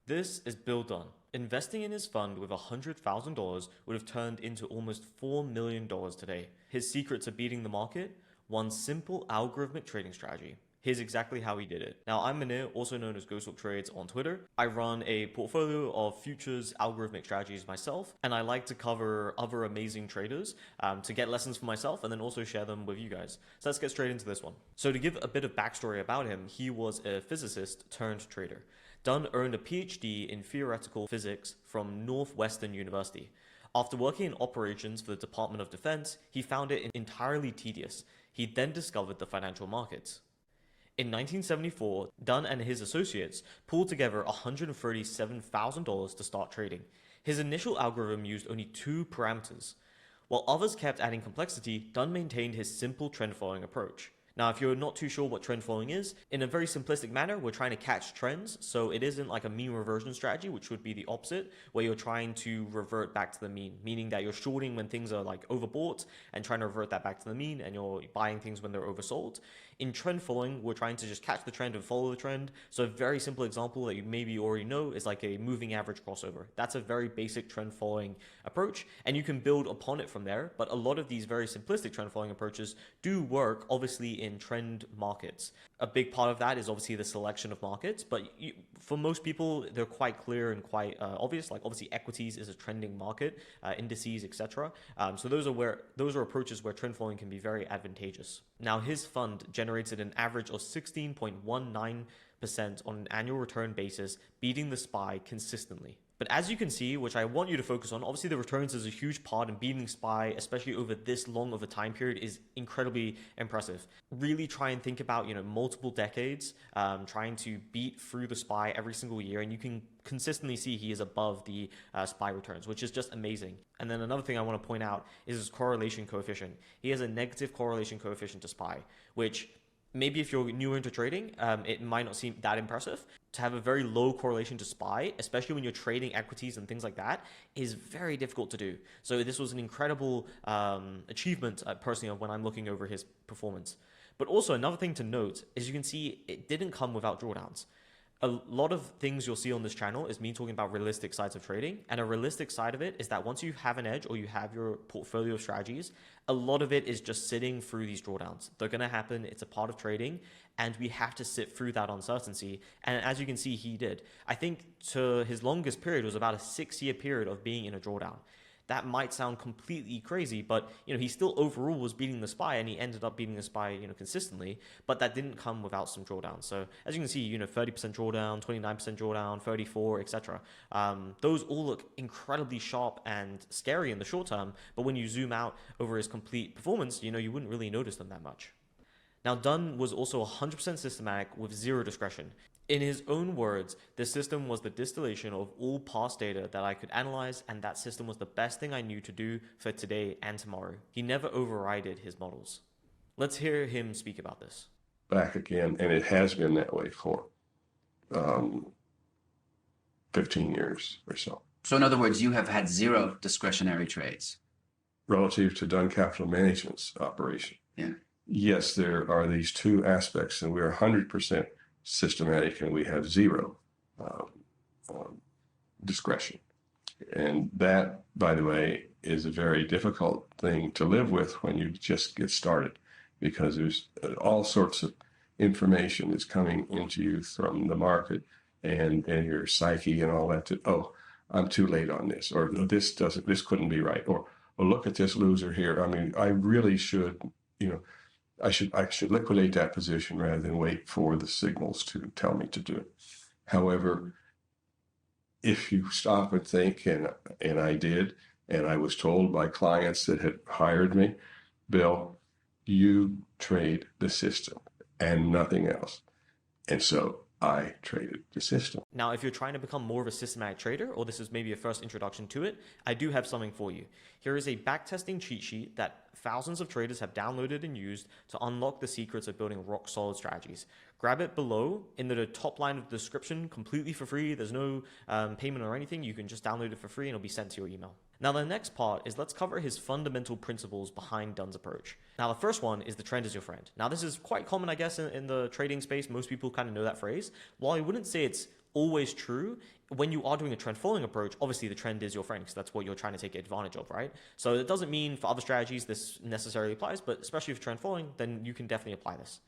This is Bill Dunn. Investing in his fund with $100,000 would have turned into almost $4 million today. His secret to beating the market? One simple algorithmic trading strategy. Here's exactly how he did it. Now, I'm Manir, also known as Ghostwalk Trades on Twitter. I run a portfolio of futures algorithmic strategies myself, and I like to cover other amazing traders to get lessons for myself and then also share them with you guys. So let's get straight into this one. So to give a bit of backstory about him, he was a physicist turned trader. Dunn earned a PhD in theoretical physics from Northwestern University. After working in operations for the Department of Defense, he found it entirely tedious. He then discovered the financial markets. In 1974, Dunn and his associates pulled together $137,000 to start trading. His initial algorithm used only 2 parameters. While others kept adding complexity, Dunn maintained his simple trend following approach. Now, if you're not too sure what trend following is, in a very simplistic manner, we're trying to catch trends. So it isn't like a mean reversion strategy, which would be the opposite, where you're trying to revert back to the mean, meaning that you're shorting when things are like overbought and trying to revert that back to the mean, and you're buying things when they're oversold. In trend following, we're trying to just catch the trend and follow the trend. So a very simple example that you maybe already know is like a moving average crossover. That's a very basic trend following approach, and you can build upon it from there. But a lot of these very simplistic trend following approaches do work, obviously, in trend markets. A big part of that is obviously the selection of markets, but for most people, they're quite clear and quite obvious. Like obviously equities is a trending market, indices, etc. So those are approaches where trend following can be very advantageous. Now, his fund generated an average of 16.19% on an annual return basis, beating the SPY consistently. But as you can see, which I want you to focus on, obviously the returns is a huge part, and beating SPY, especially over this long of a time period, is incredibly impressive. Really try and think about, multiple decades, trying to beat through the SPY every single year, and you can consistently see he is above the SPY returns, which is just amazing. And then another thing I want to point out is his correlation coefficient. He has a negative correlation coefficient to SPY, which maybe if you're newer into trading, it might not seem that impressive. To have a very low correlation to SPY, especially when you're trading equities and things like that, is very difficult to do. So this was an incredible achievement, personally, when I'm looking over his performance. But also another thing to note is you can see it didn't come without drawdowns. A lot of things you'll see on this channel is me talking about realistic sides of trading. And a realistic side of it is that once you have an edge or you have your portfolio of strategies, a lot of it is just sitting through these drawdowns. They're going to happen. It's a part of trading. And we have to sit through that uncertainty. And as you can see, he did. I think to his longest period was about a 6-year period of being in a drawdown. That might sound completely crazy, but he still overall was beating the SPY, and he ended up beating the SPY consistently. But that didn't come without some drawdowns. So as you can see, 30% drawdown, 29% drawdown, 34, etc. Those all look incredibly sharp and scary in the short term. But when you zoom out over his complete performance, you wouldn't really notice them that much. Now, Dunn was also 100% systematic with 0 discretion. In his own words, the system was the distillation of all past data that I could analyze, and that system was the best thing I knew to do for today and tomorrow. He never overrided his models. Let's hear him speak about this. Back again, and it has been that way for 15 years or so. So in other words, you have had 0 discretionary trades. Relative to Dunn Capital Management's operation. Yeah. Yes, there are these 2 aspects, and we're 100% systematic, and we have 0 discretion. And that, by the way, is a very difficult thing to live with when you just get started, because there's all sorts of information is coming into you from the market and your psyche and all that. I'm too late on this, or this couldn't be right, or look at this loser here. I mean, I really should, I should liquidate that position rather than wait for the signals to tell me to do it. However, if you stop and think, and I did, and I was told by clients that had hired me, Bill, you trade the system and nothing else. And so I traded the system. Now, if you're trying to become more of a systematic trader, or this is maybe a first introduction to it, I do have something for you. Here is a backtesting cheat sheet that thousands of traders have downloaded and used to unlock the secrets of building rock-solid strategies. Grab it below in the top line of the description, completely for free. There's no payment or anything. You can just download it for free and it'll be sent to your email. Now, the next part is let's cover his fundamental principles behind Dunn's approach. Now, the first one is the trend is your friend. Now, this is quite common, I guess, in the trading space. Most people kind of know that phrase. While I wouldn't say it's always true, when you are doing a trend following approach, obviously the trend is your friend because that's what you're trying to take advantage of, right? So it doesn't mean for other strategies this necessarily applies, but especially for trend following, then you can definitely apply this.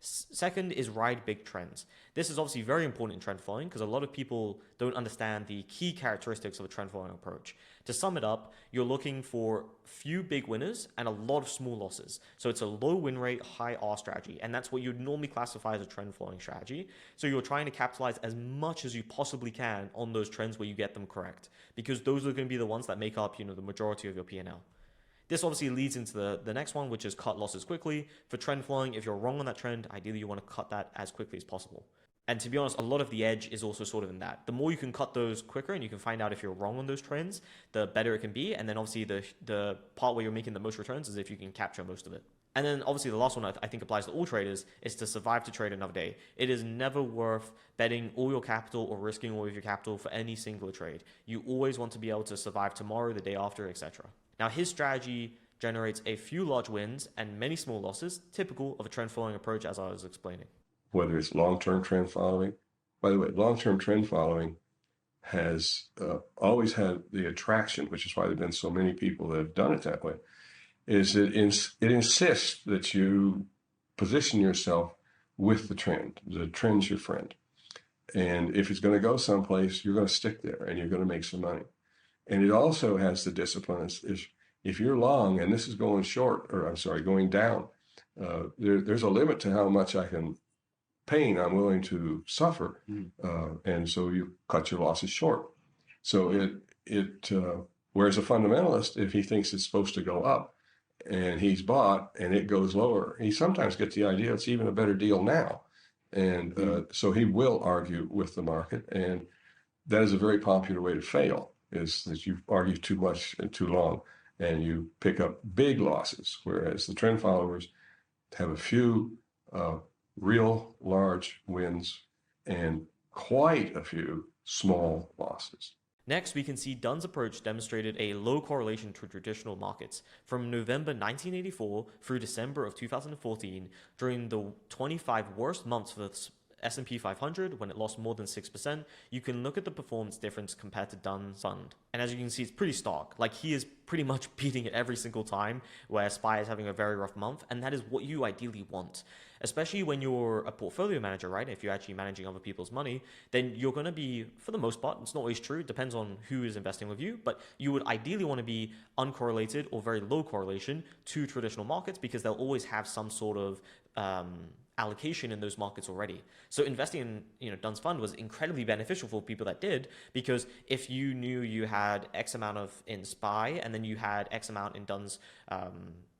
Second is ride big trends. This is obviously very important in trend following because a lot of people don't understand the key characteristics of a trend following approach. To sum it up, you're looking for few big winners and a lot of small losses. So it's a low win rate, high R strategy, and that's what you'd normally classify as a trend following strategy. So you're trying to capitalize as much as you possibly can on those trends where you get them correct, because those are going to be the ones that make up, the majority of your P&L. This obviously leads into the next one, which is cut losses quickly. For trend following, if you're wrong on that trend, ideally you want to cut that as quickly as possible. And to be honest, a lot of the edge is also sort of in that. The more you can cut those quicker and you can find out if you're wrong on those trends, the better it can be. And then obviously the part where you're making the most returns is if you can capture most of it. And then obviously the last one I think applies to all traders is to survive to trade another day. It is never worth betting all your capital or risking all of your capital for any single trade. You always want to be able to survive tomorrow, the day after, etc. Now his strategy generates a few large wins and many small losses, typical of a trend following approach as I was explaining. Whether it's long-term trend following. By the way, long-term trend following has always had the attraction, which is why there have been so many people that have done it that way, is it insists that you position yourself with the trend. The trend's your friend. And if it's going to go someplace, you're going to stick there and you're going to make some money. And it also has the discipline is if you're long and this is going going down, there's a limit to how much pain I'm willing to suffer. And so you cut your losses short. So whereas a fundamentalist, if he thinks it's supposed to go up and he's bought and it goes lower, he sometimes gets the idea it's even a better deal now. And so he will argue with the market. And that is a very popular way to fail, is that you argue too much and too long and you pick up big losses, whereas the trend followers have a few real large wins and quite a few small losses. Next, we can see Dunn's approach demonstrated a low correlation to traditional markets. From November 1984 through December of 2014, during the 25 worst months for the S&P 500, when it lost more than 6%, you can look at the performance difference compared to Dunn's fund. And as you can see, it's pretty stark. Like, he is pretty much beating it every single time, where SPY is having a very rough month, and that is what you ideally want. Especially when you're a portfolio manager, right? If you're actually managing other people's money, then you're going to be, for the most part, it's not always true, it depends on who is investing with you, but you would ideally want to be uncorrelated or very low correlation to traditional markets, because they'll always have some sort of allocation in those markets already. So investing in Dunn's fund was incredibly beneficial for people that did, because if you knew you had X amount in SPY and then you had X amount in Dunn's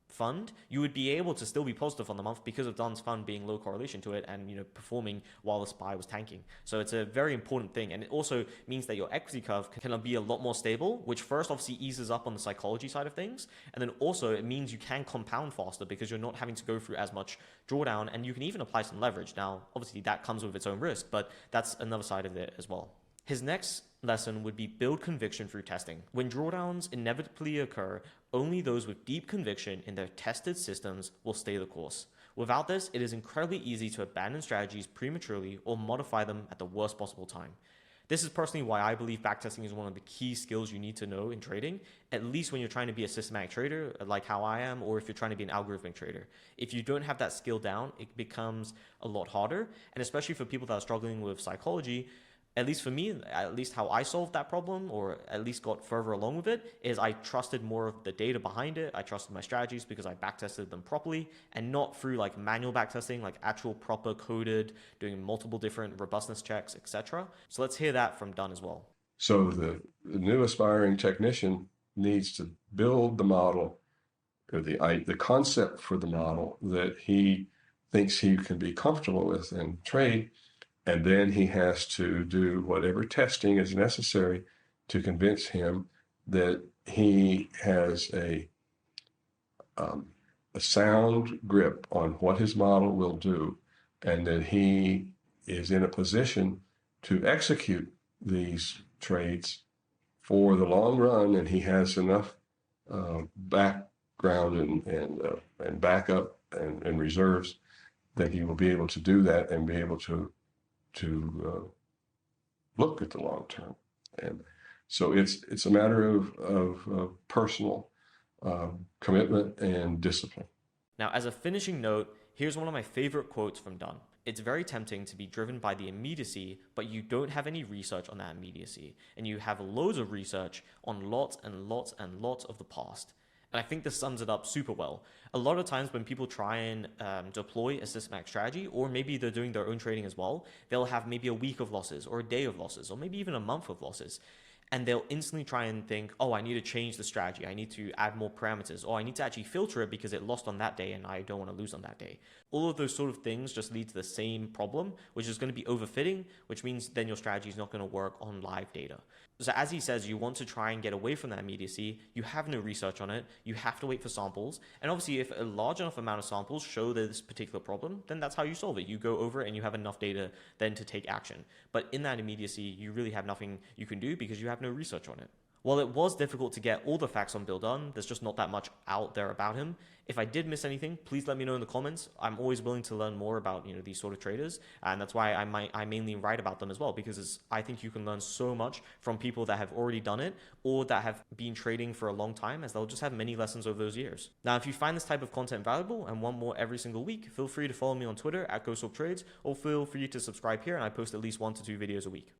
fund, you would be able to still be positive on the month because of Dunn's fund being low correlation to it and performing while the SPY was tanking. So it's a very important thing, and it also means that your equity curve can be a lot more stable, which first obviously eases up on the psychology side of things, and then also it means you can compound faster because you're not having to go through as much drawdown, and you can even apply some leverage. Now obviously that comes with its own risk, but that's another side of it as well. His next lesson would be build conviction through testing. When drawdowns inevitably occur, only those with deep conviction in their tested systems will stay the course. Without this, it is incredibly easy to abandon strategies prematurely or modify them at the worst possible time. This is personally why I believe backtesting is one of the key skills you need to know in trading, at least when you're trying to be a systematic trader like how I am, or if you're trying to be an algorithmic trader. If you don't have that skill down, it becomes a lot harder, and especially for people that are struggling with psychology, at least for me, at least how I solved that problem, or at least got further along with it, is I trusted more of the data behind it. I trusted my strategies because I backtested them properly, and not through like manual backtesting, like actual proper coded, doing multiple different robustness checks, etc. So let's hear that from Dunn as well. So the new aspiring technician needs to build the model, or the concept for the model that he thinks he can be comfortable with and trade. And then he has to do whatever testing is necessary to convince him that he has a sound grip on what his model will do, and that he is in a position to execute these trades for the long run, and he has enough background and backup and reserves that he will be able to do that and be able to look at the long term. And so it's a matter of personal commitment and discipline. Now, as a finishing note, here's one of my favorite quotes from Dunn. It's very tempting to be driven by the immediacy, but you don't have any research on that immediacy, and you have loads of research on lots and lots and lots of the past. And I think this sums it up super well. A lot of times when people try and deploy a systematic strategy, or maybe they're doing their own trading as well, they'll have maybe a week of losses, or a day of losses, or maybe even a month of losses. And they'll instantly try and think, oh, I need to change the strategy. I need to add more parameters. Or I need to actually filter it because it lost on that day and I don't want to lose on that day. All of those sort of things just lead to the same problem, which is going to be overfitting, which means then your strategy is not going to work on live data. So as he says, you want to try and get away from that immediacy. You have no research on it. You have to wait for samples. And obviously, if a large enough amount of samples show this particular problem, then that's how you solve it. You go over it and you have enough data then to take action. But in that immediacy, you really have nothing you can do because you have no research on it. While it was difficult to get all the facts on Bill Dunn, there's just not that much out there about him. If I did miss anything, please let me know in the comments. I'm always willing to learn more about these sort of traders, and that's why I mainly write about them as well, because I think you can learn so much from people that have already done it or that have been trading for a long time, as they'll just have many lessons over those years. Now, if you find this type of content valuable and want more every single week, feel free to follow me on Twitter @GhostSwapTrades, or feel free to subscribe here, and I post at least 1 to 2 videos a week.